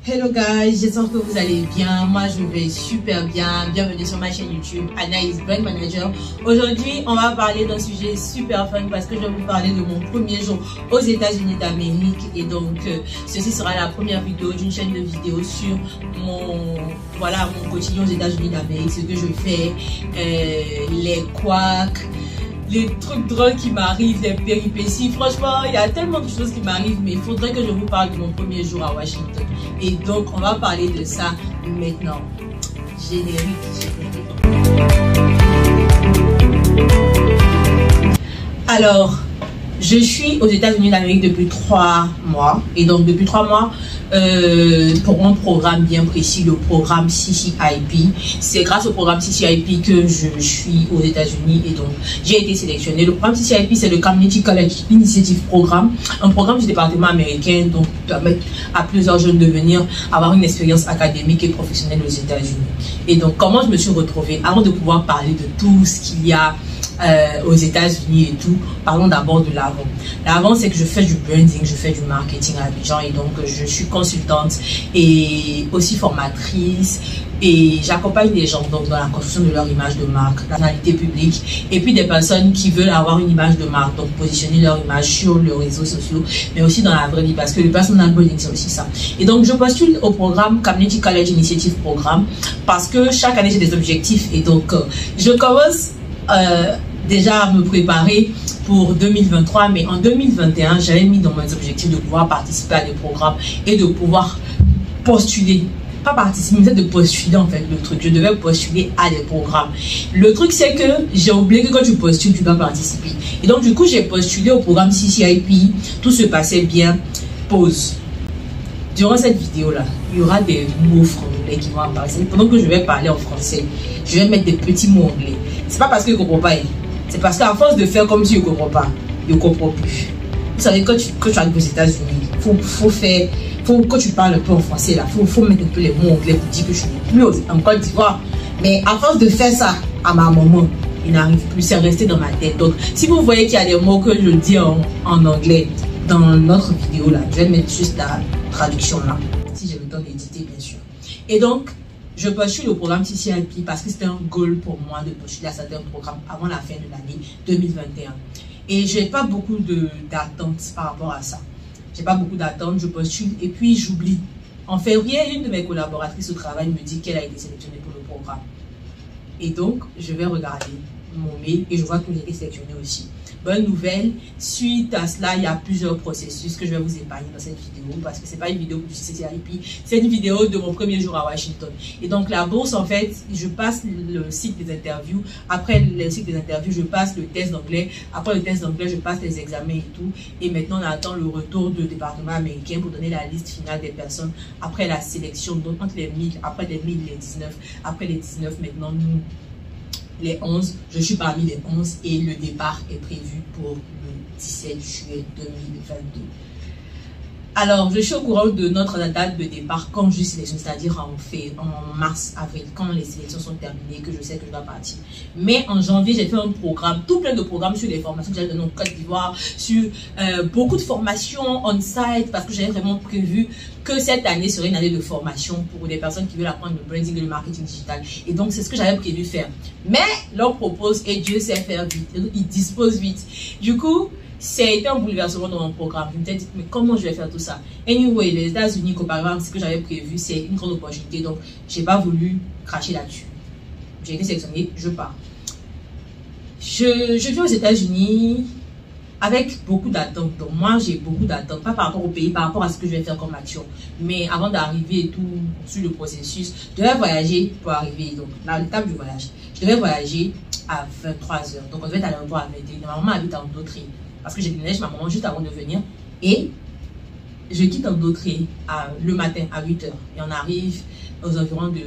Hello guys, j'espère que vous allez bien. Moi je vais super bien. Bienvenue sur ma chaîne YouTube Anaïs Brand Manager. Aujourd'hui on va parler d'un sujet super fun parce que je vais vous parler de mon premier jour aux États-Unis d'Amérique. Et donc ceci sera la première vidéo d'une chaîne de vidéos sur mon quotidien aux États-Unis d'Amérique, ce que je fais, les couacs, les trucs drôles qui m'arrivent, les péripéties. Franchement, il y a tellement de choses qui m'arrivent, mais il faudrait que je vous parle de mon premier jour à Washington. Et donc, on va parler de ça maintenant. Générique. Alors, je suis aux États-Unis d'Amérique depuis 3 mois. Et donc, depuis 3 mois, pour un programme bien précis, le programme CCIP. C'est grâce au programme CCIP que je suis aux États-Unis et donc j'ai été sélectionnée. Le programme CCIP, c'est le Community College Initiative Programme, un programme du département américain donc permet à plusieurs jeunes de venir avoir une expérience académique et professionnelle aux États-Unis. Et donc, comment je me suis retrouvée? Avant de pouvoir parler de tout ce qu'il y a aux États-Unis et tout, parlons d'abord de l'avant. L'avant, c'est que je fais du branding, je fais du marketing à Abidjan et donc je suis consultante et aussi formatrice et j'accompagne les gens donc dans la construction de leur image de marque, la personnalité publique et puis des personnes qui veulent avoir une image de marque, donc positionner leur image sur les réseaux sociaux mais aussi dans la vraie vie parce que le personal branding c'est aussi ça. Et donc je postule au programme Community College Initiative Programme parce que chaque année j'ai des objectifs et donc je commence déjà à me préparer pour 2023, mais en 2021 j'avais mis dans mes objectifs de pouvoir participer à des programmes et de pouvoir postuler, pas participer mais de postuler en fait le truc, je devais postuler à des programmes. Le truc c'est que j'ai oublié que quand tu postules tu dois participer et donc du coup j'ai postulé au programme CCIP, tout se passait bien. Pause. Durant cette vidéo là il y aura des mots franglais qui vont apparaître pendant que je vais parler en français, je vais mettre des petits mots anglais. C'est pas parce que je comprends pas, c'est parce qu'à force de faire comme si je ne comprends pas, je ne comprends plus. Vous savez, quand tu arrives aux États-Unis, quand tu parles un peu en français, là, faut mettre un peu les mots anglais pour dire que je ne suis plus en Côte d'Ivoire. Mais à force de faire ça, à ma maman, il n'arrive plus, c'est resté dans ma tête. Donc, si vous voyez qu'il y a des mots que je dis en anglais dans notre vidéo, là, je vais mettre juste la traduction là, si j'ai le temps d'éditer, bien sûr. Et donc, je postule au programme CCIP parce que c'était un goal pour moi de postuler à certains programmes avant la fin de l'année 2021. Et je n'ai pas beaucoup d'attentes par rapport à ça. J'ai pas beaucoup d'attentes, je postule et puis j'oublie. En février, une de mes collaboratrices au travail me dit qu'elle a été sélectionnée pour le programme. Et donc, je vais regarder mon mail et je vois que j'ai été sélectionnée aussi. Bonne nouvelle, suite à cela, il y a plusieurs processus que je vais vous épargner dans cette vidéo parce que c'est pas une vidéo du CCIP, c'est une vidéo de mon premier jour à Washington. Et donc la bourse, en fait, je passe le cycle des interviews. Après le cycle des interviews, je passe le test d'anglais. Après le test d'anglais, je passe les examens et tout. Et maintenant, on attend le retour du département américain pour donner la liste finale des personnes après la sélection. Donc entre les 1000, après les 1000, les 19, après les 19, maintenant nous les 11, je suis parmi les 11 et le départ est prévu pour le 17 juillet 2022. Alors, je suis au courant de notre date de départ quand je sélectionne, c'est-à-dire en mars, avril, quand les sélections sont terminées, que je sais que je dois partir. Mais en janvier, j'ai fait un programme, tout plein de programmes sur les formations que j'avais données en Côte d'Ivoire, sur beaucoup de formations on-site, parce que j'avais vraiment prévu que cette année serait une année de formation pour des personnes qui veulent apprendre le branding et le marketing digital. Et donc, c'est ce que j'avais prévu faire. Mais l'on propose et Dieu sait faire vite, il dispose vite. Du coup, c'était un bouleversement dans mon programme. Je me suis dit, mais comment je vais faire tout ça? Anyway, les États-Unis, comparément à ce que j'avais prévu, c'est une grande opportunité. Donc, j'ai pas voulu cracher là-dessus. J'ai été sélectionnée, je pars. Je viens aux États-Unis avec beaucoup d'attentes. Donc, moi, j'ai beaucoup d'attentes. Pas par rapport au pays, par rapport à ce que je vais faire comme action. Mais avant d'arriver et tout, sur le processus, je devais voyager pour arriver. Donc, dans l'étape du voyage, je devais voyager à 23 h. Donc, on devait être à l'aéroport à 21 h. Ma maman habite en Dautré. Parce que j'ai déménagé ma maman juste avant de venir. Et je quitte en Dautré le matin à 8 h. Et on arrive aux environs de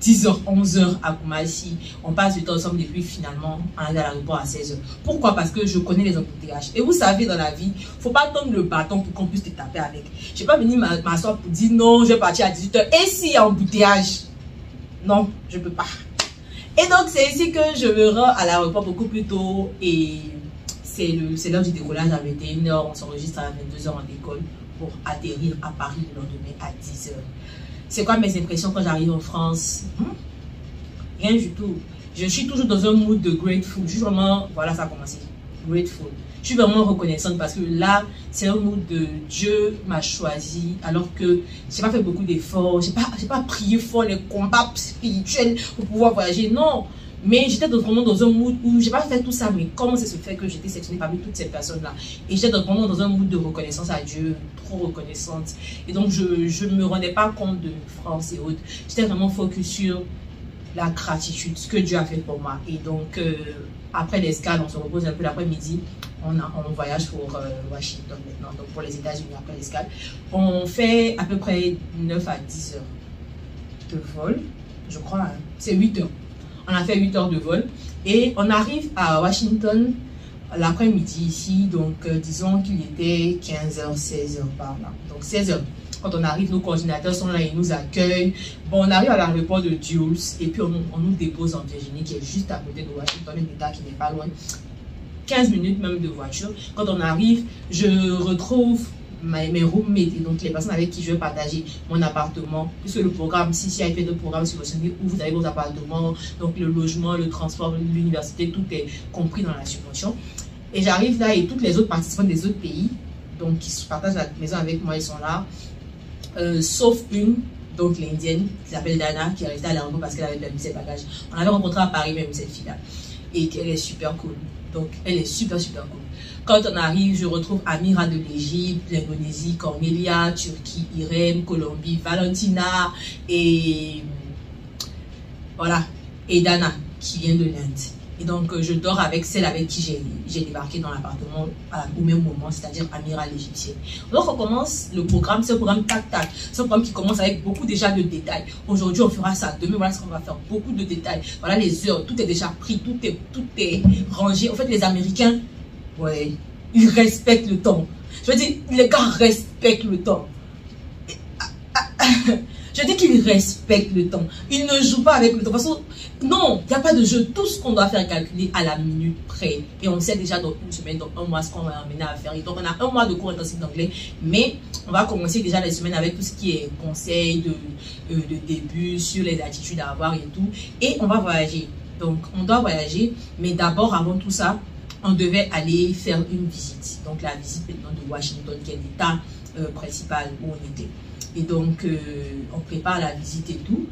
10 h, 11 h à Kumasi. On passe du temps ensemble et puis finalement on arrive à l'aéroport à 16 h. Pourquoi? Parce que je connais les embouteillages. Et vous savez, dans la vie, il ne faut pas tendre le bâton pour qu'on puisse te taper avec. Je ne vais pas venir m'asseoir pour dire non, je vais partir à 18 h. Et s'il y a embouteillage? Non, je ne peux pas. Et donc c'est ici que je me rends à l'aéroport beaucoup plus tôt et c'est l'heure du décollage à 21 h, on s'enregistre à 22 h en décolle pour atterrir à Paris le lendemain à 10h. C'est quoi mes impressions quand j'arrive en France? Rien du tout. Je suis toujours dans un mood de grateful. Je suis vraiment, voilà, ça a commencé. Grateful. Je suis vraiment reconnaissante parce que là, c'est un mood de Dieu m'a choisi alors que j'ai pas fait beaucoup d'efforts. J'ai pas prié fort les combats spirituels pour pouvoir voyager. Non. Mais j'étais vraiment dans un mood où j'ai pas fait tout ça. Mais comment ça se fait que j'étais sélectionnée parmi toutes ces personnes-là? Et j'étais vraiment dans un mood de reconnaissance à Dieu. Trop reconnaissante. Et donc, je ne me rendais pas compte de France et autres. J'étais vraiment focus sur la gratitude, ce que Dieu a fait pour moi. Et donc, après l'escale, on se repose un peu l'après-midi. On voyage pour Washington maintenant, donc pour les États-Unis après l'escale. On fait à peu près 9 à 10 heures de vol, je crois, hein. C'est 8 heures. On a fait 8 heures de vol et on arrive à Washington l'après-midi ici, donc disons qu'il était 15h, 16h par là, donc 16h. Quand on arrive, nos coordinateurs sont là, ils nous accueillent. Bon, on arrive à l'aéroport de Dulles et puis on nous dépose en Virginie, qui est juste à côté de Washington, un état qui n'est pas loin. 15 minutes même de voiture. Quand on arrive, je retrouve mes roommates et donc les personnes avec qui je vais partager mon appartement. Puisque le programme, si il fait d'autres programmes subventionnés où vous avez vos appartements, donc le logement, le transport, l'université, tout est compris dans la subvention. Et j'arrive là et toutes les autres participants des autres pays, donc qui se partagent la maison avec moi, ils sont là. Sauf une, donc l'indienne, qui s'appelle Dana, qui est restée à l'aéroport parce qu'elle avait perdu ses bagages. On l'avait rencontrée à Paris même, cette fille-là. Et qu'elle est super cool. Donc, elle est super, super cool. Quand on arrive, je retrouve Amira de l'Égypte, l'Indonésie, Cornelia, Turquie, Irène, Colombie, Valentina et voilà, et Dana qui vient de l'Inde. Et donc, je dors avec celle avec qui j'ai débarqué dans l'appartement au même moment, c'est-à-dire Amira l'Égyptienne. Donc, on commence le programme, c'est un programme tac-tac. C'est un programme qui commence avec beaucoup déjà de détails. Aujourd'hui, on fera ça. Demain, voilà ce qu'on va faire. Beaucoup de détails. Voilà les heures. Tout est déjà pris. Tout est rangé. En fait, les Américains, ouais, ils respectent le temps. Je veux dire, les gars respectent le temps. Je dis qu'ils respectent le temps. Ils ne jouent pas avec le temps. Parce que non, il n'y a pas de jeu. Tout ce qu'on doit faire calculer à la minute près. Et on sait déjà dans une semaine, dans un mois, ce qu'on va amener à faire. Et donc, on a un mois de cours intensifs d'anglais. Mais on va commencer déjà les semaines avec tout ce qui est conseils de début sur les attitudes à avoir et tout. Et on va voyager. Donc, on doit voyager. Mais d'abord, avant tout ça, on devait aller faire une visite. Donc, la visite maintenant de Washington, qui est l'état principal où on était. Et donc, on prépare la visite et tout,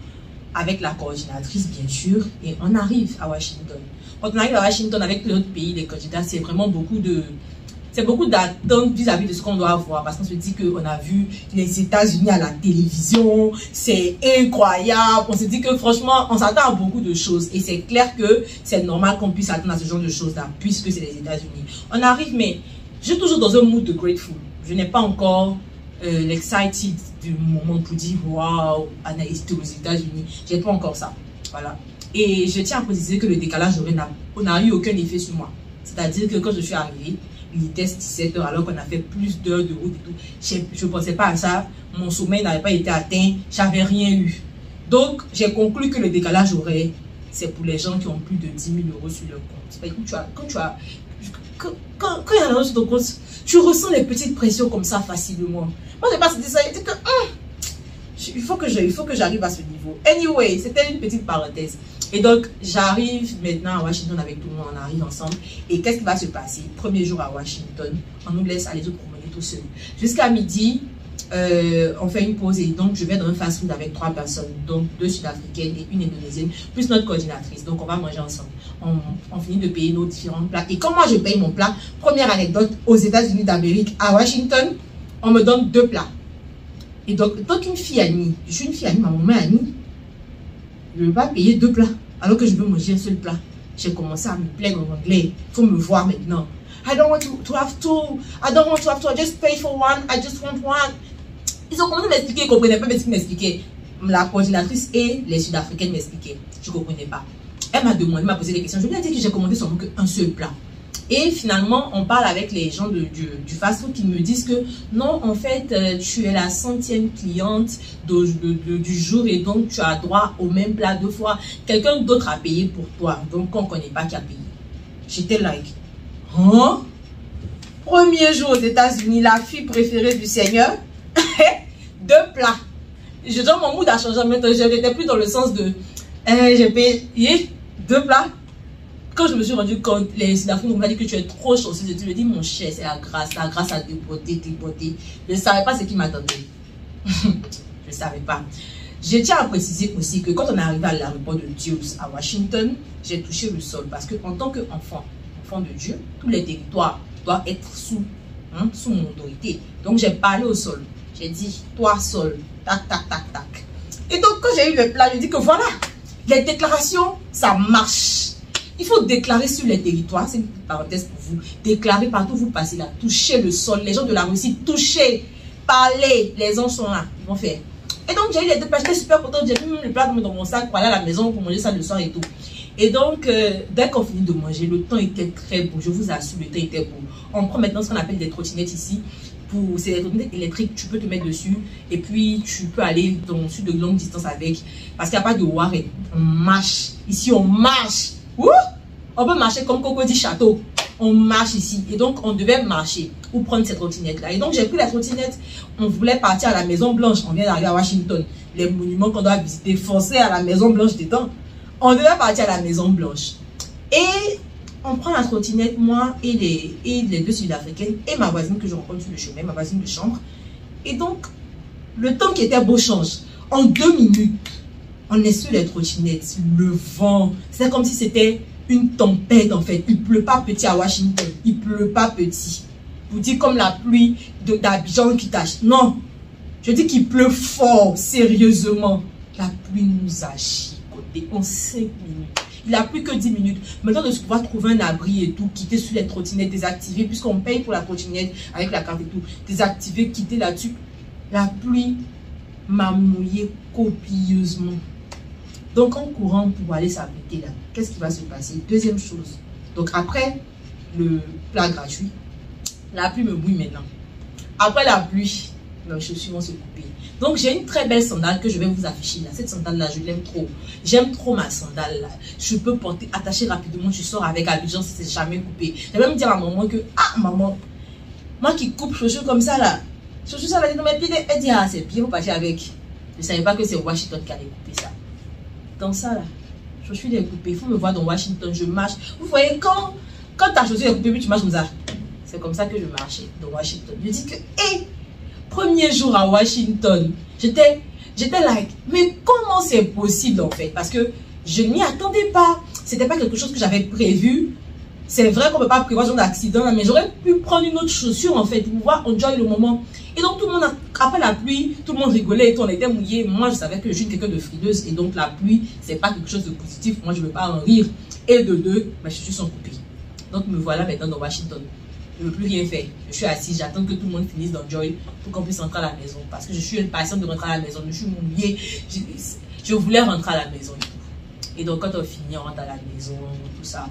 avec la coordinatrice, bien sûr, et on arrive à Washington. Quand on arrive à Washington avec l'autre pays, les candidats, c'est vraiment beaucoup d'attentes vis-à-vis de ce qu'on doit voir, parce qu'on se dit qu'on a vu les États-Unis à la télévision, c'est incroyable, on se dit que franchement, on s'attend à beaucoup de choses, et c'est clair que c'est normal qu'on puisse attendre à ce genre de choses-là, puisque c'est les États-Unis. On arrive, mais je suis toujours dans un mood de grateful. Je n'ai pas encore l'excited du moment pour dire waouh, Anaïs aux États-Unis. J'ai pas encore ça. Voilà. Et je tiens à préciser que le décalage n'a eu aucun effet sur moi. C'est-à-dire que quand je suis arrivée, il était 17 heures alors qu'on a fait plus d'heures de route et tout. Je ne pensais pas à ça. Mon sommeil n'avait pas été atteint. J'avais rien eu. Donc, j'ai conclu que le décalage horaire, c'est pour les gens qui ont plus de 10 000 euros sur leur compte. Quand il y a un argent sur ton compte, tu ressens les petites pressions comme ça facilement. Moi, je n'ai pas senti ça. Je dis que il faut que j'arrive à ce niveau. Anyway, c'était une petite parenthèse. Et donc, j'arrive maintenant à Washington avec tout le monde. On arrive ensemble. Et qu'est-ce qui va se passer? Premier jour à Washington, on nous laisse aller se promener tout seul. Jusqu'à midi, on fait une pause. Et donc, je vais dans un fast-food avec 3 personnes. Donc, 2 Sud-Africaines et une Indonésienne, plus notre coordinatrice. Donc, on va manger ensemble. On finit de payer nos différents plats. Et comme moi, je paye mon plat, première anecdote, aux États-Unis d'Amérique, à Washington, on me donne 2 plats. Et donc, une fille Annie, je suis une fille Annie, ma maman Annie, je ne veux pas payer 2 plats, alors que je veux manger un seul plat. J'ai commencé à me plaindre en anglais. Il faut me voir maintenant. I don't want to have two. I don't want to have two. I just pay for one. I just want one. Ils ont commencé à m'expliquer, ils ne comprenaient pas ce qu'ils m'expliquaient. La coordinatrice et les Sud-Africaines m'expliquaient. Je ne comprenais pas. Elle m'a demandé, m'a posé des questions. Je lui ai dit que j'ai commandé seulement qu'un seul plat. Et finalement, on parle avec les gens du fast-food qui me disent que non, en fait, tu es la 100e cliente du jour et donc tu as droit au même plat 2 fois. Quelqu'un d'autre a payé pour toi, donc on ne connaît pas qui a payé. J'étais like, hein? Premier jour aux États-Unis, la fille préférée du Seigneur, 2 plats. Je dis, mon mood a changé maintenant. Je n'étais plus dans le sens de j'ai payé 2 plats. Quand je me suis rendu compte, les Sud-Africains m'ont dit que tu es trop chanceuse. Je me dis, mon cher, c'est la grâce a dépoté. Je ne savais pas ce qui m'attendait. Je ne savais pas. Je tiens à préciser aussi que quand on est arrivé à l'aéroport de Dulles à Washington, j'ai touché le sol parce qu'en tant qu'enfant, enfant de Dieu, tous les territoires doivent être sous mon autorité. Donc j'ai parlé au sol. J'ai dit, toi sol, tac, tac, tac, tac. Et donc quand j'ai eu le plat, je dis que voilà, les déclarations, ça marche. Il faut déclarer sur les territoires, c'est une petite parenthèse pour vous, déclarer partout où vous passez là, touchez le sol, les gens de la Russie, touchez, parlez, les anges sont là, ils vont faire. Et donc j'ai eu les 2 plats, j'étais super contente, j'ai mis le plat dans mon sac pour aller à la maison pour manger ça le soir et tout. Et donc dès qu'on finit de manger, le temps était très beau, je vous assure, le temps était beau. On prend maintenant ce qu'on appelle des trottinettes ici. C'est des trottinettes électriques, tu peux te mettre dessus et puis tu peux aller sur de longues distances avec, parce qu'il n'y a pas de warren. On marche, ici on marche. Ouh! On peut marcher comme Coco dit château. On marche ici. Et donc, on devait marcher ou prendre cette trottinette-là. Et donc, j'ai pris la trottinette. On voulait partir à la Maison Blanche. On vient d'arriver à Washington. Les monuments qu'on doit visiter, forcer à la Maison Blanche dedans. On devait partir à la Maison Blanche. Et on prend la trottinette, moi et les 2 Sud-Africaines et ma voisine que je rencontre sur le chemin, ma voisine de chambre. Et donc, le temps qui était beau change. En 2 minutes, on est sur les trottinettes, le vent. C'est comme si c'était une tempête en fait. Il pleut pas petit à Washington. Il pleut pas petit. Vous dites comme la pluie d'Abidjan qui tâche. Non. Je dis qu'il pleut fort, sérieusement. La pluie nous a chicoté en 5 minutes. Il n'a plus que 10 minutes. Maintenant de pouvoir trouver un abri et tout, quitter sur les trottinettes, désactiver, puisqu'on paye pour la trottinette avec la carte et tout. Désactiver, quitter là-dessus. La pluie m'a mouillé copieusement. Donc en courant pour aller s'abriter là, qu'est-ce qui va se passer? Deuxième chose. Donc après le plat gratuit, la pluie me mouille maintenant. Après la pluie, mes chaussures vont se couper. Donc j'ai une très belle sandale que je vais vous afficher là. Cette sandale là, je l'aime trop. J'aime trop ma sandale là. Je peux porter, attacher rapidement, tu sors avec Abidjan, c'est jamais coupé. J'ai même dit à ma maman que, ah maman, moi qui coupe chaussures comme ça là, chaussures ça va dans mes pieds, elle dit, ah c'est bien, vous partez avec. Je ne savais pas que c'est Washington qui allait couper ça. Dans ça là, chaussures découpées, il faut me voir dans Washington, je marche. Vous voyez, quand ta chaussure est coupée, puis tu marches comme ça. C'est comme ça que je marchais dans Washington. Je dis que, hé, premier jour à Washington, j'étais like, mais comment c'est possible en fait? Parce que je n'y attendais pas. C'était pas quelque chose que j'avais prévu. C'est vrai qu'on ne peut pas prévoir ce genre d'accident, mais j'aurais pu prendre une autre chaussure en fait pour pouvoir enjoy le moment. Et donc tout le monde, après la pluie, tout le monde rigolait et tout, on était mouillés. Moi je savais que je suis quelqu'un de frileuse et donc la pluie, c'est pas quelque chose de positif. Moi je ne veux pas en rire. Et de 2, mes chaussures sont coupées. Donc me voilà maintenant dans Washington. Je ne veux plus rien faire. Je suis assise, j'attends que tout le monde finisse d'enjoy pour qu'on puisse rentrer à la maison. Parce que je suis impatiente de rentrer à la maison. Je suis mouillée. Je voulais rentrer à la maison et tout. Et donc quand on finit, on rentre à la maison, tout ça.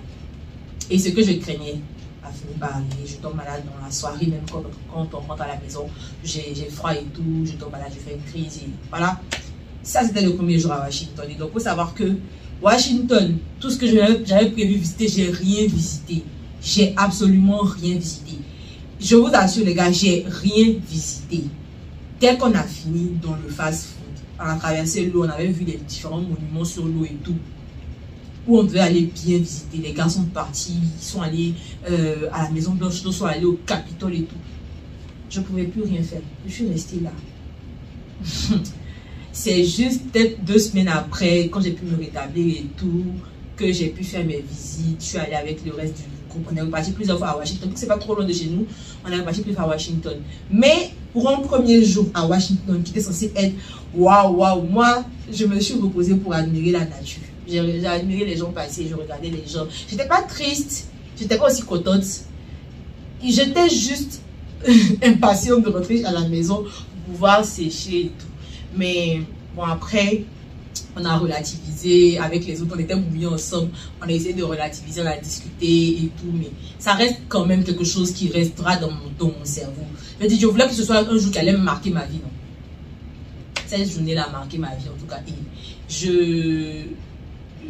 Et ce que je craignais a fini par arriver. Je tombe malade dans la soirée, même quand on rentre à la maison. J'ai froid et tout, je tombe malade, je fais une crise. Et voilà. Ça, c'était le premier jour à Washington. Et donc, il faut savoir que Washington, tout ce que j'avais prévu visiter, j'ai rien visité. J'ai absolument rien visité. Je vous assure, les gars, j'ai rien visité. Tel qu'on a fini dans le fast-food, on a traversé l'eau, on avait vu les différents monuments sur l'eau et tout. Où on devait aller bien visiter. Les gars sont partis, ils sont allés à la Maison Blanche, ils sont allés au Capitole et tout. Je ne pouvais plus rien faire. Je suis restée là. C'est juste peut-être 2 semaines après, quand j'ai pu me rétablir et tout, que j'ai pu faire mes visites. Je suis allée avec le reste du groupe. On est reparti plusieurs fois à Washington. C'est pas trop loin de chez nous. On est reparti plusieurs fois à Washington. Mais pour un premier jour à Washington, qui était censé être waouh, moi, je me suis reposée pour admirer la nature. J'ai admiré les gens passer, je regardais les gens. J'étais pas triste, j'étais pas aussi contente. J'étais juste impatiente de rentrer à la maison pour pouvoir sécher et tout. Mais bon, après, on a relativisé avec les autres, on était mouillés ensemble. On a essayé de relativiser, on a discuté et tout. Mais ça reste quand même quelque chose qui restera dans mon cerveau. Je voulais que ce soit un jour qui allait me marquer ma vie. Non? Cette journée-là a marqué ma vie en tout cas. Et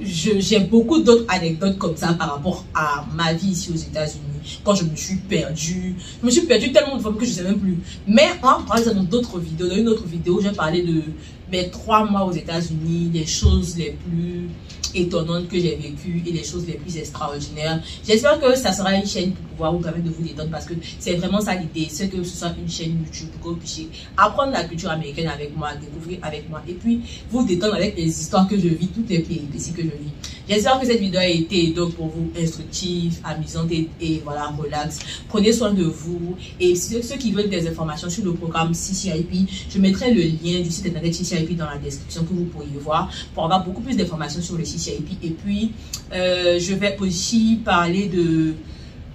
j'ai beaucoup d'autres anecdotes comme ça par rapport à ma vie ici aux États-Unis. quand je me suis perdue. Je me suis perdue tellement de fois que je ne sais même plus. Mais on va parler dans d'autres vidéos. Dans une autre vidéo, j'ai parlé de mes 3 mois aux États-Unis, les choses les plus étonnantes que j'ai vécues et les choses les plus extraordinaires. J'espère que ça sera une chaîne pour pouvoir vous permettre de vous détendre parce que c'est vraiment ça l'idée, c'est que ce soit une chaîne YouTube pour que vous puissiez apprendre la culture américaine avec moi, découvrir avec moi et puis vous détendre avec les histoires que je vis, toutes les péripéties que je vis. J'espère que cette vidéo a été donc pour vous instructive, amusante et voilà, relax. Prenez soin de vous et ceux qui veulent des informations sur le programme CCIP, je mettrai le lien du site internet CCIP dans la description que vous pourriez voir pour avoir beaucoup plus d'informations sur le CCIP. Et puis, je vais aussi parler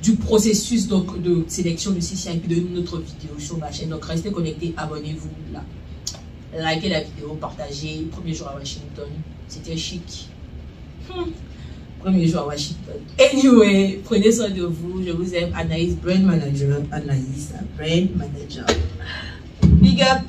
du processus donc, de sélection du CCIP de notre vidéo sur ma chaîne. Donc, restez connectés, abonnez-vous là. Likez la vidéo, partagez. Premier jour à Washington, c'était chic. Premier jour à Washington. Anyway, prenez soin de vous. Je vous aime. Anaïs, Brand Manager. Anaïs, Brand Manager. Big up.